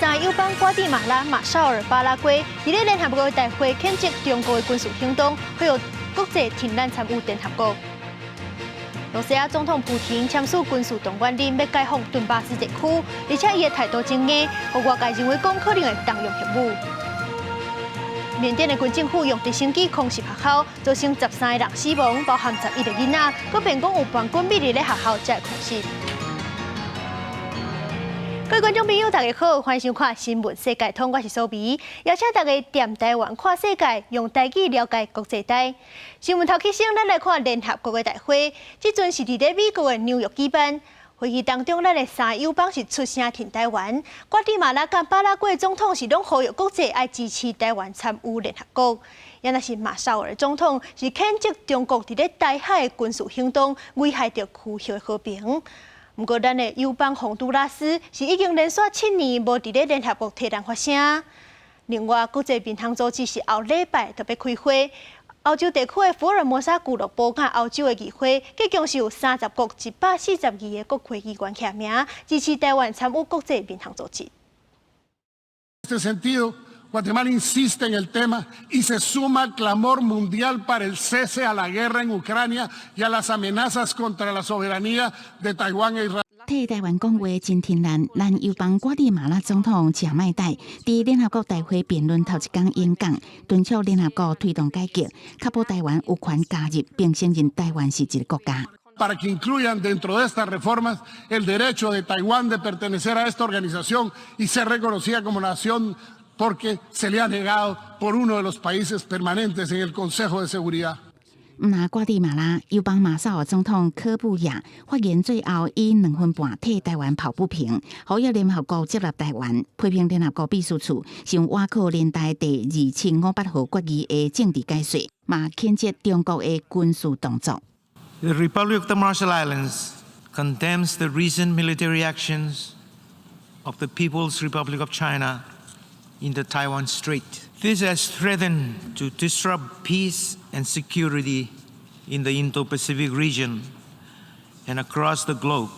3友邦瓜地马拉、马绍尔、巴拉圭，伫咧联合国大会谴责中国的军事行动，呼吁国际停咱参与联合国。罗西亚总统普京签署军事动员令，要解放顿巴斯地区，而且伊的态度真硬，互外界认为讲可能会动用核武。缅甸的军政府用直升机空袭学校，造成13个人死亡，包含11个囡仔，佮辩讲有叛军秘密咧学校才会空袭。各位观众朋友，大家好，欢迎收看《新闻世界通》，我是苏比，邀请大家踮台湾看世界，用台语了解国际台。新闻头起先，咱来看联合国的大会，即阵是伫咧美国的纽约举办。会议当中，咱的3友邦是出声挺台湾，瓜地马拉甲巴拉圭总统是拢呼吁国际爱支持台湾参与联合国。也那是马绍尔总统是谴责中国伫咧台海的军事行动，危害着区域的和平。不过，咱的友邦洪都拉斯是已经连续7年无伫咧联合国提人发声。另外，国际民航组织是后礼拜特别开会。欧洲地区的福尔摩沙俱乐部甲欧洲的议会，计共是有30国142个国会议员签名，支持台湾参与国际民航组织。En este sentido, Guatemala insiste en el tema y se suma al clamor mundial para el cese a la guerra en Ucrania y a las amenazas contra la soberanía de Taiwán e Israel. 替台湾讲话真天然，咱友邦瓜地马拉总统贾迈代伫联合国大会辩论头一天演讲，敦促联合国推动改革，确保台湾有权加入，并承认台湾是一个国家。Para que incluyan dentro de estas reformas el derecho de Taiwán de pertenecer a esta organización y ser reconocida como nación porque se le ha negado por uno de los países permanentes en el Consejo de Seguridad. 那瓜地马拉友邦马绍尔总统科布亚发言最后以2分半替台湾抱不平，呼吁联合国接纳台湾，批评联合国秘书处是用瓦靠年代第2758号决议的政治解说，嘛谴责中国的军事动作。The Republic of the Marshall Islands condemns the recent military actions of the People's Republic of China in the Taiwan Strait. This has threatened to disrupt peace and security in the Indo-Pacific region and across the globe.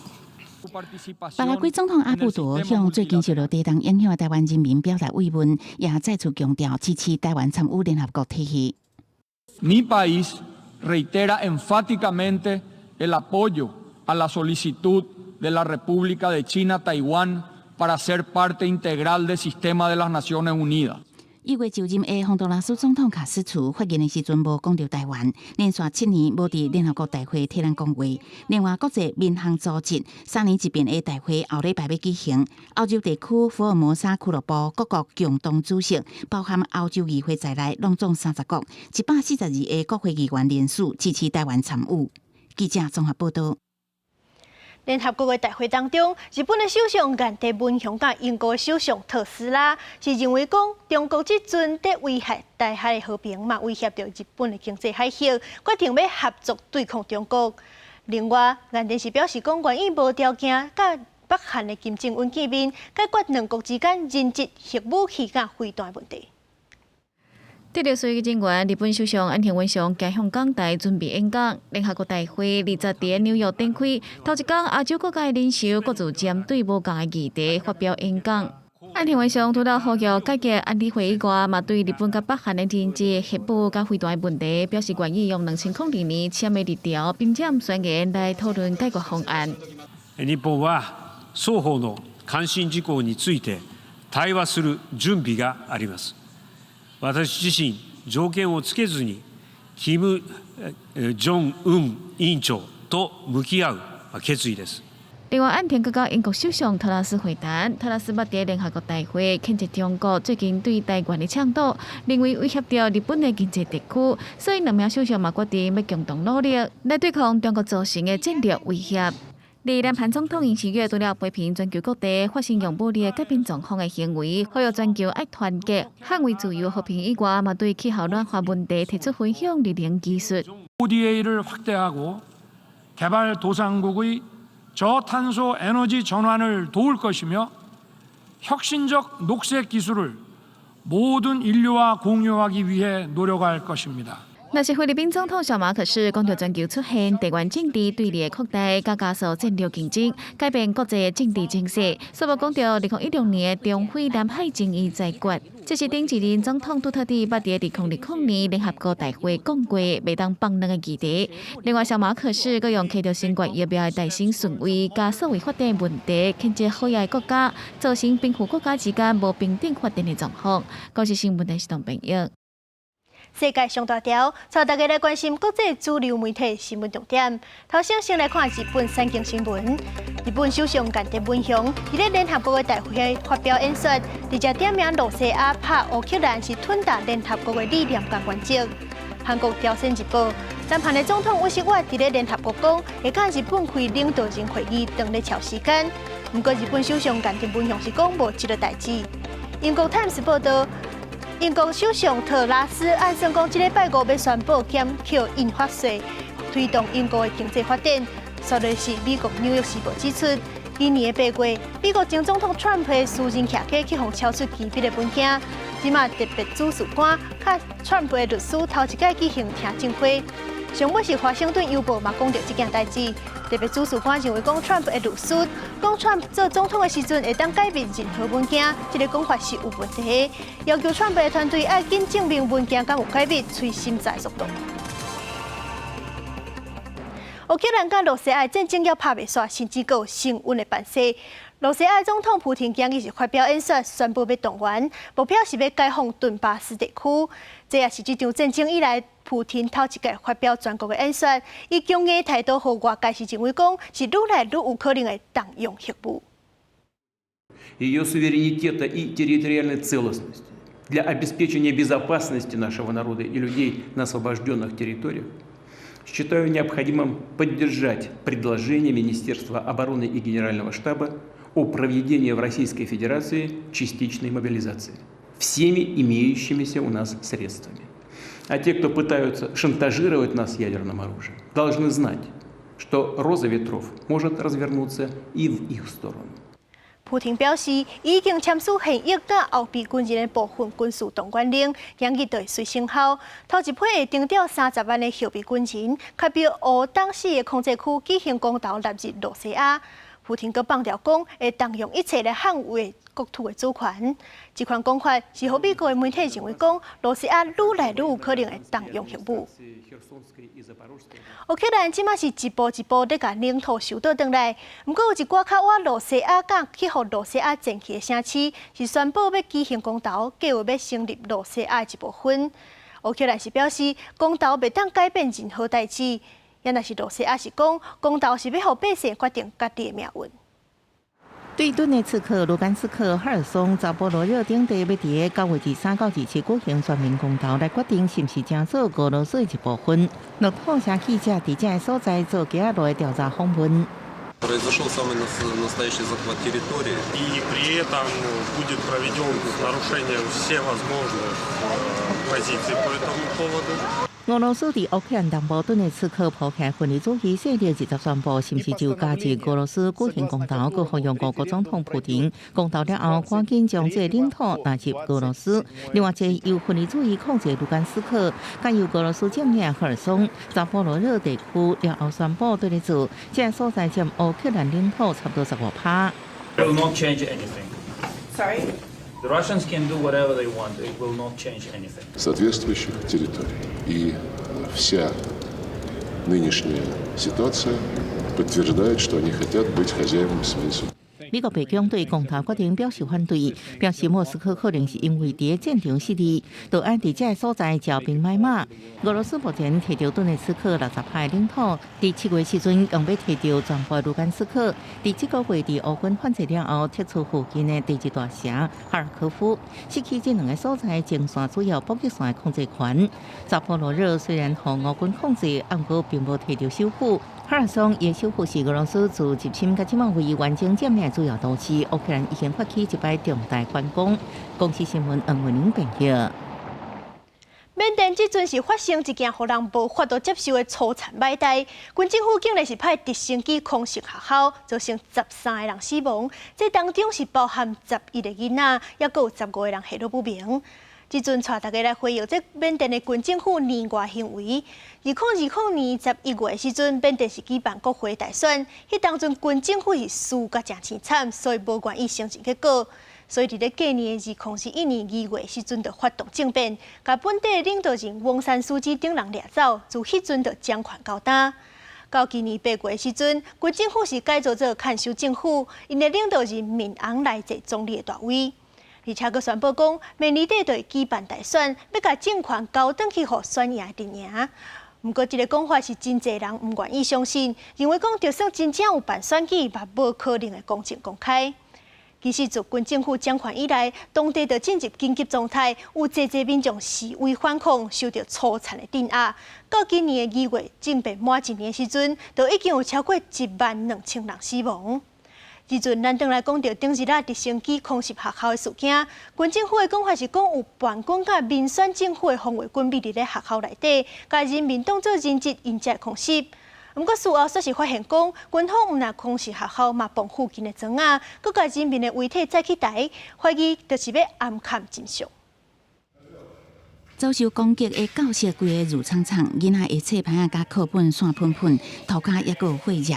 巴拉圭总统阿布多向最近受到地震影响的台湾人民表达慰问，也再次强调支持台湾参与联合国体系。Mi país reitera enfáticamente el apoyo a la solicitud de la República de China Taiwán para ser parte integral del sistema de las Naciones Unidas. 1月就任的洪都拉斯总统卡斯楚发言的时阵，无讲到台湾，连续7年无伫联合国大会替咱讲话。另外，国际民航组织3年一遍的大会后礼拜要举行，欧洲地区福尔摩沙俱乐部各国共同主席，包含欧洲议会在内，拢总30国142个国会议员联署支持台湾参与。记者综合报道。联合国的大会当中，日本的首相岸田文雄甲英国的首相特斯拉是认为讲，中国即阵在危害台海的和平，嘛威胁到日本的经济海啸，决定要合作对抗中国。另外，岸田是表示讲，愿意无条件甲北韩的金正恩见面，解决两国之间人质、核武器甲飞弹问题。得到消息人员，日本首相岸田文雄加向港台准备演讲。联合国大会20伫纽约展开，头一天亚洲国家领袖各自针对无同的议题发表演讲。岸田文雄除了呼吁解决安理会以外，嘛对日本甲北韩的人质、核武甲飞弹的问题表示愿意用2002年签的日条，并且宣言来讨论解决方案。日本は双方の関心事項について対話する準備があります。私自身条件をつけずに金正恩委員長と向き合う決意です。另外，岸田阁甲英国首相特拉斯会谈，特拉斯捌伫联合国大会谴责中国最近对台湾的倡导，认为威胁到日本的经济地区，所以两名首相嘛决定要共同努力来对抗中国造成的战略威胁。南韩总统尹锡悦除了批评全球各地发生用武力改变状况的行为，呼吁全球爱团结、捍卫自由和平以外，嘛对气候暖化问题提出分享力量技术。ODA를 확대하고 개발도상국의 저탄소 에너지 전환을 도울 것이며 혁신적 녹색 기술을 모든 인류와 공유하기 위해 노력할 것입니다. 那是菲律宾总统小马可是讲到全球出现地缘政治对立的扩大，加速战略竞争，改变国际政治形势。所以讲到2016年的中菲南海争议解决，这是顶一任总统杜特地捌伫2020年联合国大会讲过袂当放任的议题。另外，小马可是佮用摕到新冠疫苗的大新顺位，加所谓发展问题，牵制好野国家，造成贫富国家之间无平等发展的状况。高市新闻台是同朋友。世界上大条，带大家来关心国际主流媒体新闻重点。头先来看日本三经新闻。日本首相岸田文雄伫咧联合国的大会发表演说，直接点名罗西亚拍乌克兰是吞达联合国的理念甲原则。韩国朝鲜日报，南韩的总统尹锡悦伫咧联合国讲，会甲日本开领导人会议，当咧超时间。不过日本首相岸田文雄是讲无这个代志。英国 Times 报道。英国首相特拉斯按算讲，这礼拜五要宣布减扣印花税，推动英国的经济发展。说的是美国《纽约时报》指出，今年的8月，美国前总统 Trump 的私人客家去互抄出机密的文件，即马特别主事官甲 Trump 的律师头一届举行听证会。上尾是华盛顿邮报嘛讲到这件代志。特别主事官认为讲 Trump 的律师讲 Trump 做总统的时阵会当改变任何文件，这个讲法是有问题，要求 Trump 的团队要紧证明文件敢有改变，催心在速度。乌克兰甲罗西亚战争要拍袂煞，甚至有升温的办势。罗西亚总统普廷今日是发表演说，宣布要动员，目标是要解放顿巴斯地区。这也是这场战争以来普廷头一届发表全国的演说，伊强硬态度，互外界是认为讲是愈来愈有可能会动用核武。Ее суверенитета и территориальной целостности для обеспечения безопасности нашего народа и людей на освобожденных территориях, считаю необходимым поддержать предложение Министерства обороны и Генерального штаба о проведении в Российской Федерации частичной мобилизации всеми имеющимися у нас средствами. А те, кто пытаются шантажировать нас ядерным оружием, должны знать, что роза ветров может развернуться и в их сторону. 普廷表示，已经签署现役甲后备军人的部分军事动员令，今日就会随生效。头一批会征调30万的后备军人，确保乌东西的控制区举行公投纳入罗西亚。普廷阁放调讲，会动用一切来捍卫国土的主权。这款讲法是互美国的媒体认为讲，罗西亚愈来愈有可能会动用核武。乌克兰即马是一步一步在甲领土收倒转来，不过有一寡较瓦罗西亚甲去互罗西亚争气的城市，是宣布要举行公投，计划要成立罗西亚的一部分。乌克兰是表示，公投袂当改变任何代志。也若是罗西亚是讲，公投是要互百姓决定家己的命运。对顿内茨克、卢甘斯克、哈尔松、扎波罗热等地要伫9月23到27举行全面公投，来决定是毋是将做俄罗斯的一部分。路透社记者伫这个所在做今仔日的调查访问。Произошел самый настоящий захват территории. И при этом будет проведен в нарушение всех возможных позиций по этому поводу. 俄罗斯伫乌克兰东部顿内茨克铺起分离主义势力，直接宣布是毋是就加入俄罗斯举行公投，佮呼吁俄国总统普廷公投了后，赶紧将这领土纳入俄罗斯。另外，一个由分离主义控制卢甘斯克，甲由俄罗斯占领赫尔松、扎波罗热地区了后，宣布对立做，这个所在占乌克兰领土差不多15%。Will not change anything. Sorry. The Russians can do whatever they want. It will not change anything. Соответствующих территорий. И вся нынешняя ситуация подтверждает, что они хотят быть хозяевами своей судьбы. 美国白宫对公投决定表示反对，表示莫斯科可能是因为伫战场失利，就按伫这个所在招兵买马。俄罗斯目前摕到顿内茨克60%的领土，伫7月时阵用要摕到全部卢甘斯克，伫这个月伫乌军反击了后，撤出附近的第一大城哈尔科夫，失去这两个所在前线主要补给线的控制权。扎波罗热虽然互俄军控制，不过并无摕到首府。哈尔松也首府是俄罗斯自入侵甲即马为完整占领主要都市。乌克兰已经发起一摆重大反攻。公司新闻黄文玲报道。缅甸即阵是发生一件互人无法度接受的粗残歹代，军政府竟然是派直升机空袭学校，造成13个人死亡，这当中是包含11个囡仔，也阁有15个人下落不明。即阵带大家来回忆这缅甸的军政府年外行为。2020年11月时阵，缅甸是举办国会大选，迄当阵军政府是输甲真凄惨，所以无愿意承认结果。所以伫咧隔年的2021年2月时阵，就发动政变，甲本地领导人翁山书记等人掠走，自迄阵就掌权到今。到今年8月时阵，军政府是改造做看守政府，因的领导人敏昂来坐总理的大位。而且佮宣布讲，明年底就会举办大选，要甲政权交转去，互选赢阵赢。不过，这个讲法是真侪人唔愿意相信，认为讲就算真正有办选举，嘛无可能会公正公开。其实自军政府掌权以来，当地就进入紧急状态，有侪民众示威反抗，受到粗残的镇压。到今年的2月，政变满1年时阵，就已经有超过12000人死亡。即阵，咱转来讲到顶日直升机空袭学校的事件，军政府的讲法是讲有叛军甲民选政府的防卫军秘伫咧学校内底，甲人民当作人质，因才空袭。不过事后却是发现讲，军方毋但空袭学校，嘛放附近的庄仔，佮甲人民的遗体载起台，怀疑就是要暗藏真相。遭受攻击的教室规个如苍苍，囡仔的册牌啊、甲课本散喷喷，头壳也有血迹。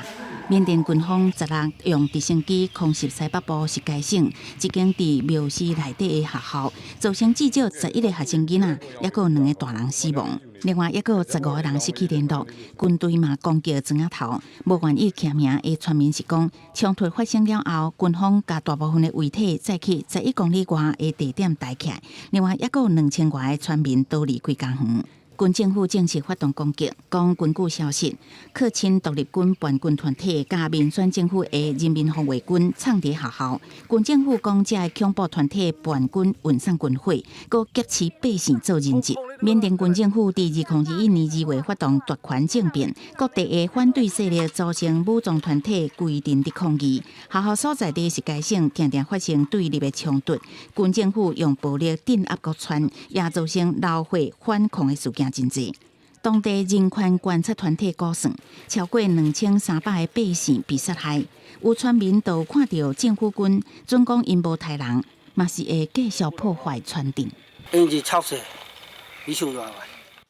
缅甸军方16用直升机空袭西北部石阶省一间伫庙寺内底的学校，造成至少11个学生囡仔，也有2个大人死亡。另外，也有15个人失去联络。军队嘛攻击庄仔头，无愿意签名的村民是讲，冲突发生了后，军方甲大部分的遗体载去11公里外的地点抬起来。另外，也有2000多个村民都离开家园。军政府正式发动攻击，讲根据消息，克钦独立军叛军团体甲民选政府的人民防卫军闯伫学校。军政府讲，这恐怖团体叛军运送军火，佮劫持百姓做人质。缅甸军政府伫2021年2月发动夺权政变，各地的反对势力组成武装团体规定伫抗议。学校所在地石阶省常常发生对立的冲突，军政府用暴力镇压各村，也造成闹血反抗的事件真济。当地人权观察团体估算，超过2300个百姓被杀害，有村民都看到政府军准讲因无杀人，嘛是会继续破坏村镇。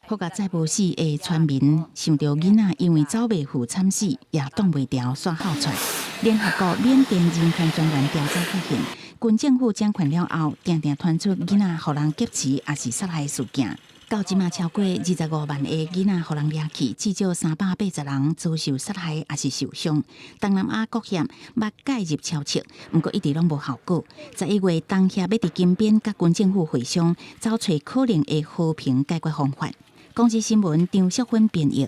好甲再无死的村民想到囡仔因为走袂赴惨死，也挡袂牢煞哮喘。联合国缅甸人权专员调查发现，军政府掌权了后，常常传出囡仔互人劫持也是杀害事件。到即马超过25万个囡仔互人掠去，至少380人遭受杀害也是受伤。东南亚国险捌介入超测，不过一直拢无效果。11月当下要伫金边甲军政府会商，找找可能的和平解决方法。公司新闻张淑芬编译。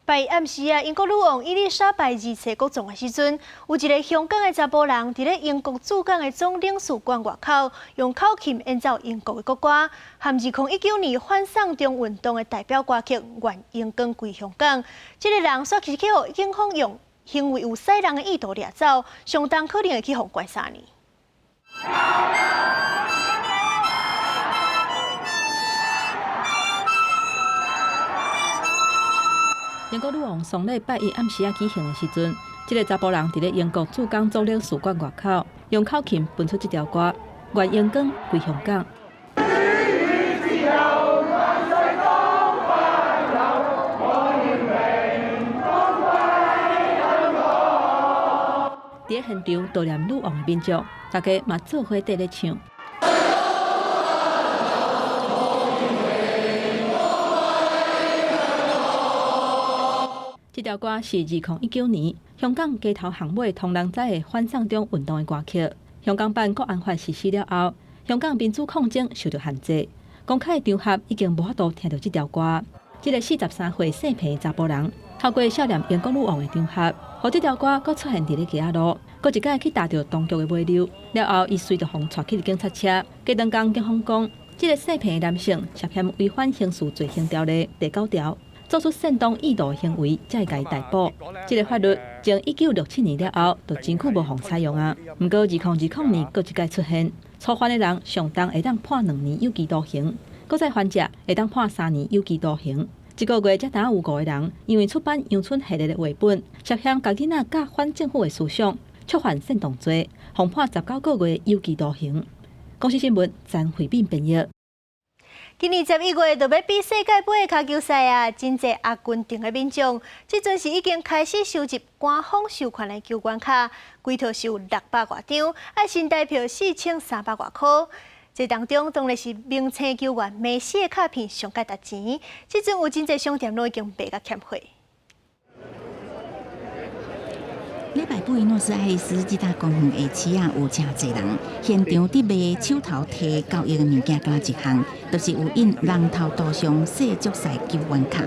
拜暗时啊，英国女王伊丽莎白二世国葬的时阵，有一个香港的查甫人伫咧英国驻港的总领事馆外口，用口琴演奏英国的国歌，和2019年反送中运动的代表歌曲《愿英光归香港》。这个人煞是去互警方用行为有使人的意图掠走，相当可能会去互关3年。英国女王上礼拜一暗时举行的时阵，这个查甫人伫咧英国驻港总领事馆外口，用口琴喷出这条歌《愿英光归香港》。伫现场悼念女王的民众，大家嘛做伙伫咧唱。这条歌是2019年香港街头巷尾同人仔的反送中运动的歌曲。香港版国安法实施了后，香港民主抗争受到限制，公开的场合已经无法度听到这条歌。这个43岁姓皮的查甫人，透过少年英国女王的场合，让这条歌搁出现伫咧街仔路，搁一摆去踏到当局的尾流。了后，伊随着被带去警察车。隔两天，警方讲，这个姓皮的男性涉嫌违反刑事罪行条例第9条。做出煽动意图的行为，才会甲伊逮捕。这个法律从1967年了后，就真久无互采用啊。不过2020年，搁一摆出现，触犯的人上重会当判2年有期徒刑，搁再犯者会当判3年有期徒刑。一个月才有5个人，因为出版阳春系列的绘本，涉嫌甲囡仔教反政府的思想，触犯煽动罪，共判19个月有期徒刑。公司新闻，陈慧敏编译。今年11月就要比世界杯的骹球赛啊，真济阿根廷的民众，即阵是已经开始收集官方授权的球员卡，规套是有600多张，爱新台票4300多块。这当中当然是明星球员梅西的卡片上价值钱，即阵有真济商店都已经卖甲欠货。礼拜8，诺斯爱丽丝这搭公园的市啊，有真侪人，现场伫卖手头提交易的物件，敢若一项，就是有印人头图像世足赛球员卡。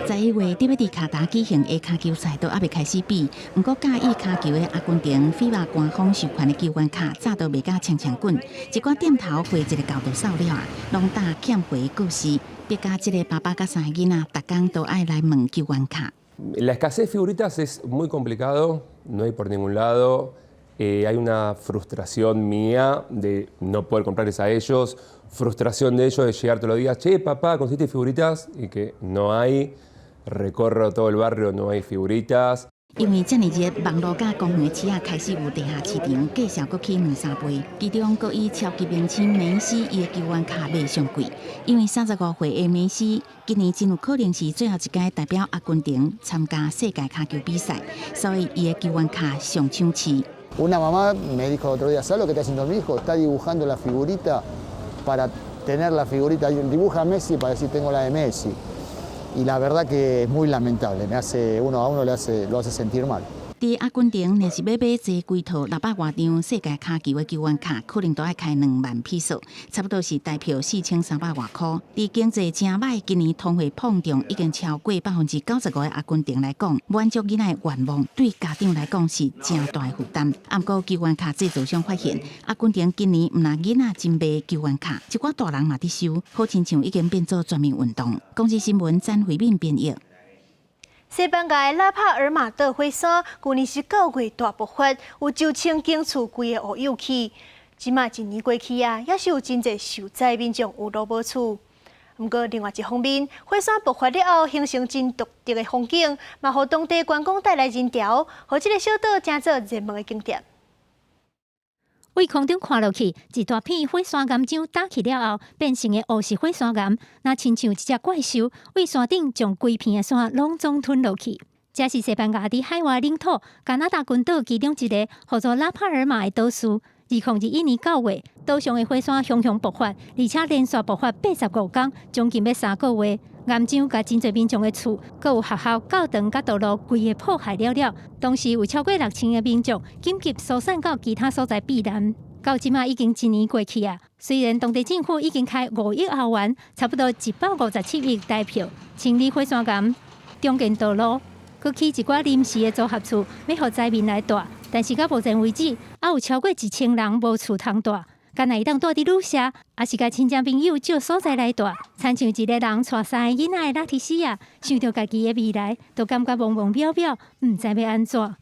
11月伫要伫卡达举行的骹球赛都还未开始比，不过介意骹球的阿根廷FIBA官方授权的球员卡早都卖甲呛呛滚，一寡店头回一个高度扫了啊，拢打欠回故事，别甲这个爸爸甲3个囡仔，逐工都爱来问球员卡。La escasez de figuritas es muy complicado, no hay por ningún lado. Hay una frustración mía de no poder comprarles a ellos, frustración de ellos de llegar todos los días, che, papá, ¿conseguiste figuritas? Y que no hay, recorro todo el barrio, no hay figuritas. 因为这么热，网络甲公园的市啊开始有地下市场，介绍阁起2-3倍，其中阁以超级明星梅西伊的球员卡卖上贵。因为35岁的梅西，今年真有可能是最后一届代表阿根廷参加世界卡球比赛，所以伊的球员卡上抢市。Una mamá me dijo otro día, ¿sabes lo que está haciendo mi hijo? Está dibujando la figurita para tener la figurita. Dibuja a Messi para decir tengo la de Messi. Y la verdad que es muy lamentable, uno a uno lo hace sentir mal. 伫阿根廷，若是要买这几套600多张世界卡球的球员卡，可能都要开2万批数，差不多是台票4300多块。伫经济真歹，今年通货膨胀已经超过95%的阿根廷来讲，满足囡仔的愿望，对家长来讲是真大的负担。不过球员卡制造商发现，阿根廷今年唔拿囡仔真卖球员卡，一寡大人嘛伫收，好亲像已经变做全民运动。公司新闻詹慧敏编译。西班牙的拉帕尔马岛火山，去年是9月大爆发，有9000间厝规个乌有去。即马1年过去啊，也是有真侪受灾民众有落无厝。不过另外一方面，火山爆发了后，形成真独特的风景，嘛，互当地观光带来人潮，互这个小岛成做热门的景点。为空中看落去，一大片火山岩浆打起了后，变成的乌色火山岩，那亲像一只怪兽，为山顶将规片的山拢总吞落去。这是西班牙伫海外领土加拿大群岛其中一个叫做拉帕尔马的岛屿。2021年9月，岛上的火山汹汹爆发，而且连续爆发85天，将近要3个月。岩浆甲真侪民众的厝，阁有学校、教堂甲道路，规个破坏了了。当时有超过6000个民众紧急疏散到其他所在避难。到即马已经1年过去啊，虽然当地政府已经开5亿欧元，差不多157亿台票清理火山岩、重建道路，阁起一寡临时的组合厝，要互灾民来住。但是到目前为止，还有超过1000人无厝通住。敢若伊当住伫旅社，也是甲亲戚朋友借所在来住，亲像一个人带3个囡仔的拉提西亚，想到家己的未来，都感觉懵懵渺渺，唔知要安怎。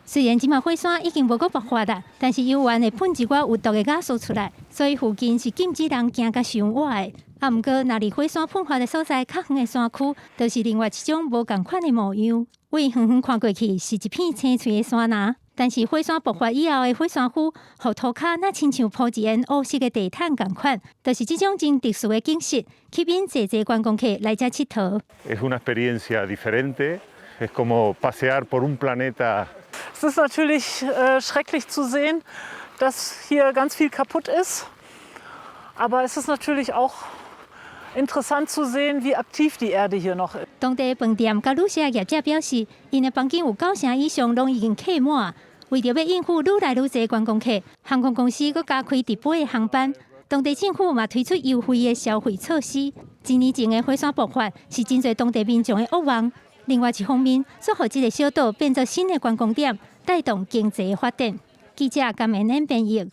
虽然即马火山已经无阁爆发啦，但是油源会喷一寡有毒的瓦斯出来，所以附近是禁止人行甲上瓦的。毋过，若离火山喷发的所在较远的山区，就是另外一种无共款的模样。远远看过去是一片青翠的山林，但是火山爆发以后的火山灰，互涂骹那亲像铺一层乌色的地毯共款，就是这种真特殊的景色，吸引侪观光客来这佚佗。Es una experiencia diferente, es como pasear por un planeta. Es ist natürlich schrecklich zu sehen, dass hier ganz viel kaputt ist, aber es ist natürlich auch interessant zu sehen, wie aktiv die Erde hier noch ist. 当地饭店甲旅社业者表示，因的房间有9成以上拢已经客满。为着要应付愈来愈侪观光客，航空公司佫加开直飞的航班。当地政府嘛推出优惠的消费措施。1年前的火山爆发是真侪当地民众的恶望。另外一方面，做互这个小岛变作新的观光点，带动经济的发展。记者甘美恩编译。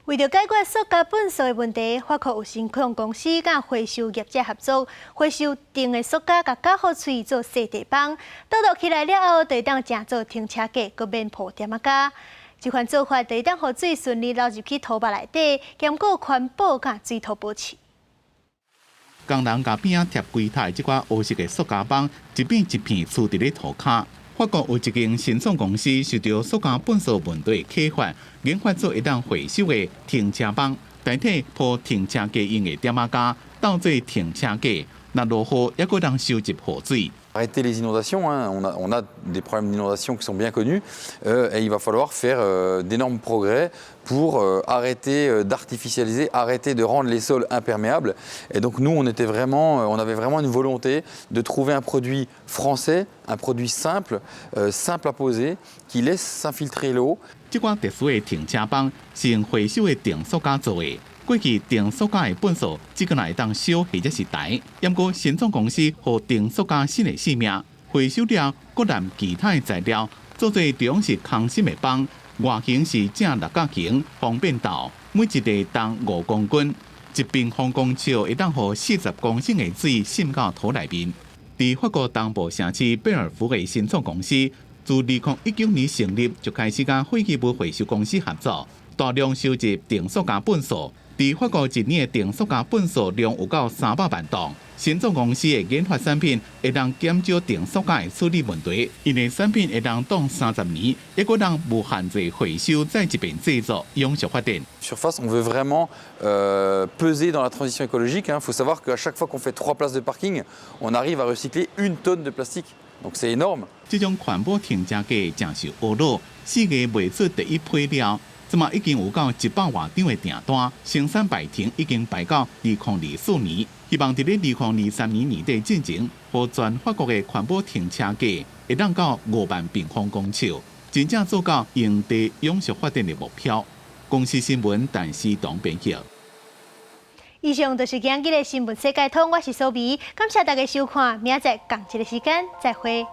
为了解决塑胶本素的问题，法国有新科技公司甲回收业者合作，回收定的塑胶，甲加好处理做细地板，倒落起来了后，就会当正做停车架，佮免破点啊架。这款做法就会当互水顺利流入去土巴内底，兼顾环保甲水土保持。工人甲边仔贴柜台即款乌色的塑胶板，一片一片竖伫咧涂骹。法国有一间新创公司受到塑胶粪扫问题启发，研发出一档回收的停车帮，代替铺停车架用的点仔架，当做停车架，那落雨也个当收集雨水。 Arrêter les inondations, hein. On a des problèmes d'inondation qui sont bien connus et il va falloir faire d'énormes progrès pour arrêter d'artificialiser, arrêter de rendre les sols imperméables. Et donc nous, on avait vraiment une volonté de trouver un produit français, un produit simple, simple à poser, qui laisse s'infiltrer l'eau. 这款特殊的停车帮是用回收的定塑胶做的。 过去定塑胶的粪扫只个会当烧或者是抬，不过新创公司予定塑胶新的性命，回收了各类其他的材料，做做同样是空心的帮，外形是正六角形，方便倒，每一个重5公斤，一平方公尺会当予40公升的水渗到土内面。伫法国东部城市贝尔福的新创公司，自2019年成立就开始甲废弃物回收公司合作，大量收集定塑胶粪扫。 伫法国一年的定塑胶粪扫量有到300万吨。新创公司的研发产品会当减少定塑胶的处理问题，因为产品会当当30年，也个当无限制回收再一遍制作，永续发展。Surface, on veut vraiment peser dans la transition écologique. Il faut savoir qu'à chaque fois qu'on fait 3 places de parking, on arrive à recycler 1 tonne de plastique. Donc c'est énorme. 这种环保停车架正受侮辱，4月卖出第一批了。 即嘛已经有到100外张的订单，生产排程已经排到2024年，希望伫咧2023年年底进行，予全法国的环保停车架会当到5万平方公尺，真正做到用地永续发展的目标。公司新闻陈思彤编辑。以上就是今日的新闻世界通，我是苏眉，感谢大家收看，明仔载同一个时间再会。